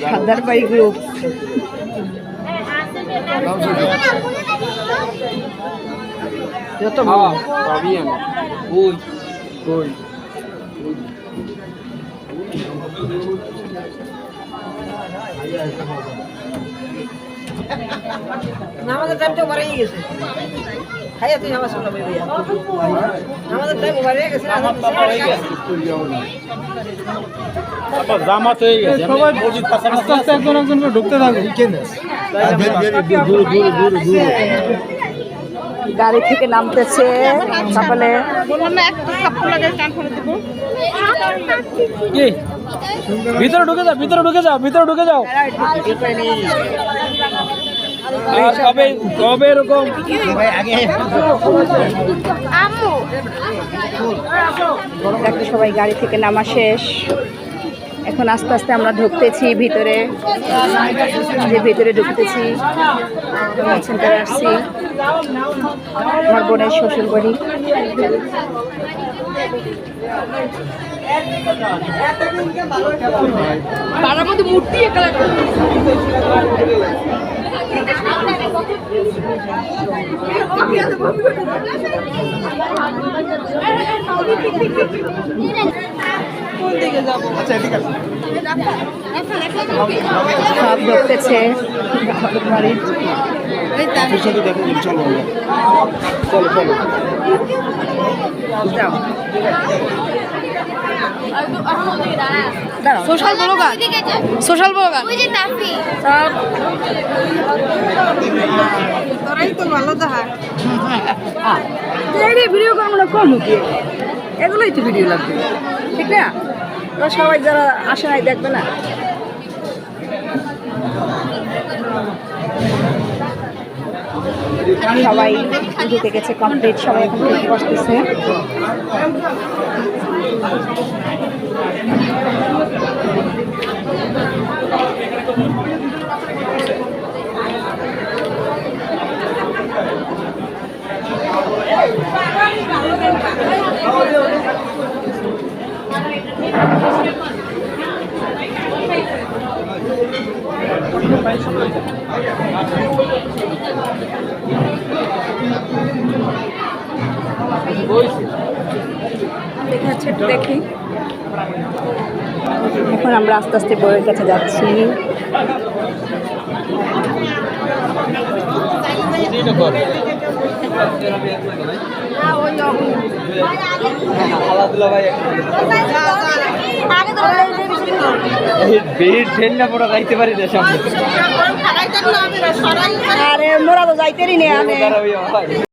খাদ্দার পাই group যত পাবি আমি কই কই আমাদের টাইম তো মারাই গেছে খাইয়া তুই আমার সঙ্গে ভাইয়া আমাদের টাইম মারাই গেছে জামাত হয়ে গেছে সবাই আস্তে আস্তে একজন একজন করে ঢুকতে থাকো গাড়ি থেকে নামতেছে সকালে বললাম না একটু থাপ্পড় লাগে কান ফোনে দেবো কি ভিতরে ঢুকে যাও ভিতরে ঢুকে যাও ভিতরে ঢুকে যাও আর কবে কবে এরকম আম্মু দেখো সবাই গাড়ি থেকে নামা শেষ এখন আস্তে আস্তে আমরা ঢুকতেছি ভিতরে যে ভিতরে ঢুকতেছি সেন্টারে আসছি আমার বোনের শ্বশুর বাড়ি পাড়ার মধ্যে মূর্তি একা সব ঢুকতেছে বাড়ির চলো চলো চলো যাও সোশ্যাল ব্লগার সোশ্যাল ব্লগার ওই যে তাফি সব তোরাই তো ভালো দেখা ভিডিও করবো না কম কি এগুলোই তো ভিডিও লাগবে ঠিক না ওরা সবাই যারা আসে নাই দেখবে না সবাই ঢুকে গেছে কমপ্লিট সবাই এখন থেকে বসতেছে দেখি এখন আমরা আস্তে আস্তে বইয়ের কাছে যাচ্ছি আরে মোরা তো যাইতেরই নেই